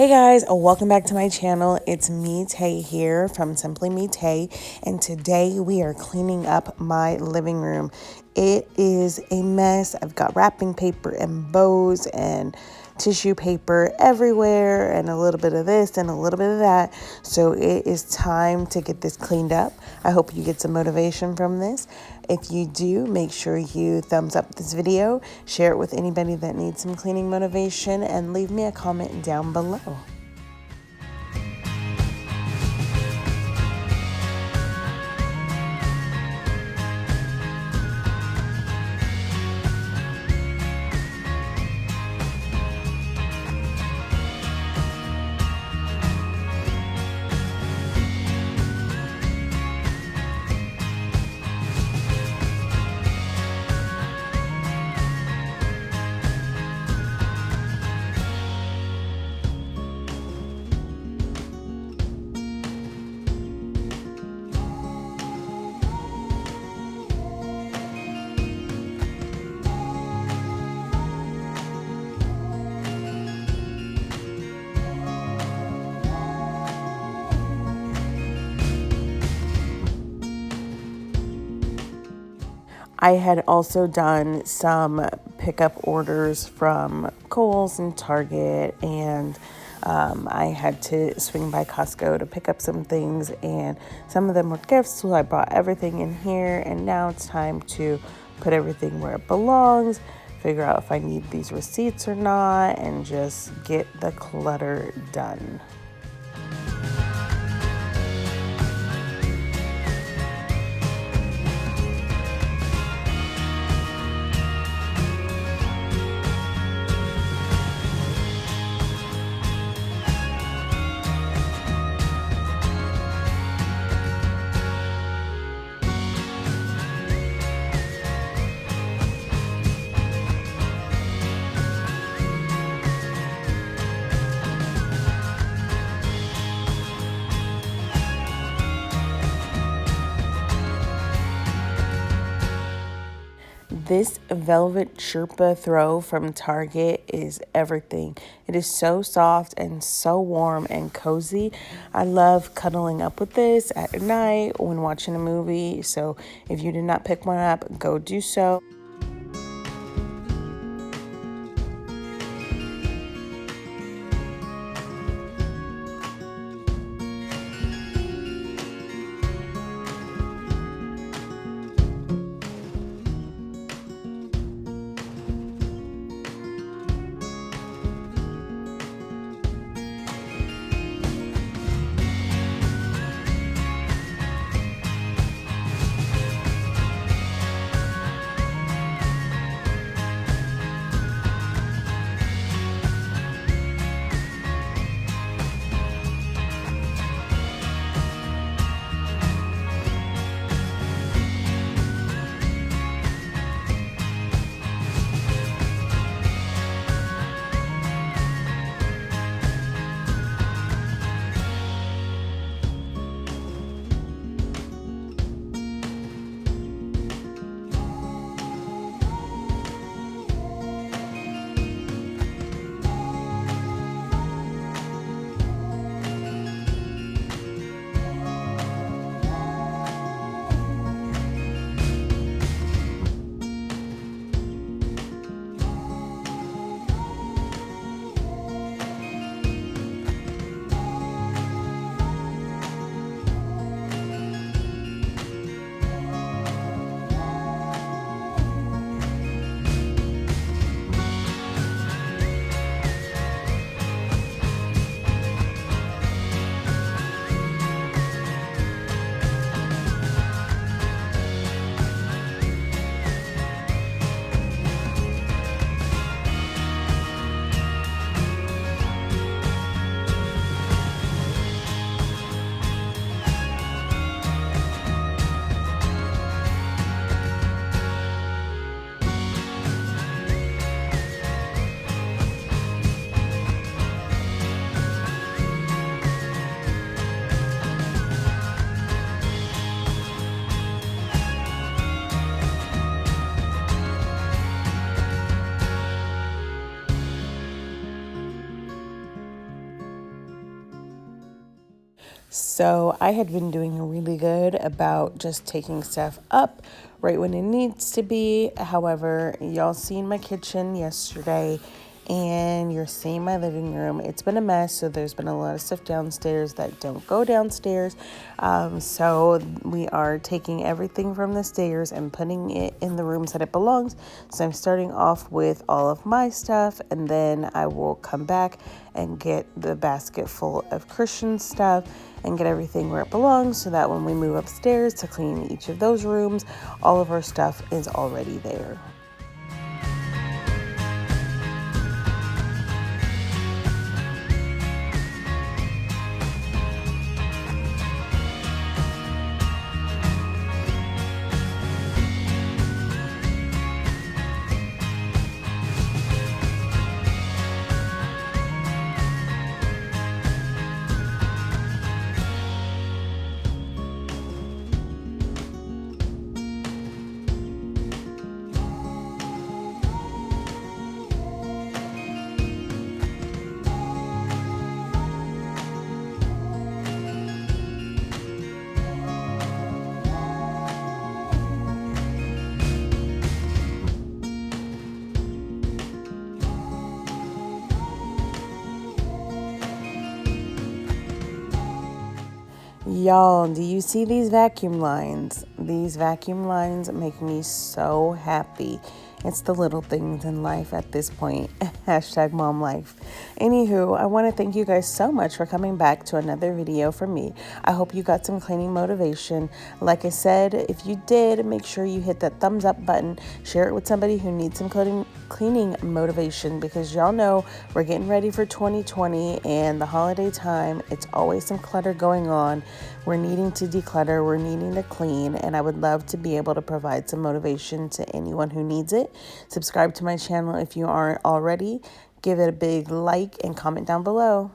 Hey guys, welcome back to my channel. It's me, Tay, here from Simply Me Tay, and today we are cleaning up my living room. It is a mess. I've got wrapping paper and bows and tissue paper everywhere and a little bit of this and a little bit of that. So it is time to get this cleaned up. I hope you get some motivation from this. If you do, make sure you thumbs up this video, share it with anybody that needs some cleaning motivation, and leave me a comment down below. I had also done some pickup orders from Kohl's and Target, and I had to swing by Costco to pick up some things, and some of them were gifts, so I brought everything in here, and now it's time to put everything where it belongs, figure out if I need these receipts or not, and just get the clutter done. This velvet Sherpa throw from Target is everything. It is so soft and so warm and cozy. I love cuddling up with this at night when watching a movie. So if you did not pick one up, go do so. So I had been doing really good about just taking stuff up right when it needs to be. However, y'all seen my kitchen yesterday and you're seeing my living room. It's been a mess, so there's been a lot of stuff downstairs that don't go downstairs. So we are taking everything from the stairs and putting it in the rooms that it belongs. So I'm starting off with all of my stuff, and then I will come back and get the basket full of Christian stuff and get everything where it belongs, so that when we move upstairs to clean each of those rooms, all of our stuff is already there. Y'all, do you see these vacuum lines? These vacuum lines make me so happy. It's the little things in life at this point. Hashtag mom life. Anywho, I want to thank you guys so much for coming back to another video from me. I hope you got some cleaning motivation. Like I said, if you did, make sure you hit that thumbs up button. Share it with somebody who needs some cleaning motivation, because y'all know we're getting ready for 2020 and the holiday time. It's always some clutter going on. We're needing to declutter, we're needing to clean, and I would love to be able to provide some motivation to anyone who needs it. Subscribe to my channel if you aren't already. Give it a big like and comment down below.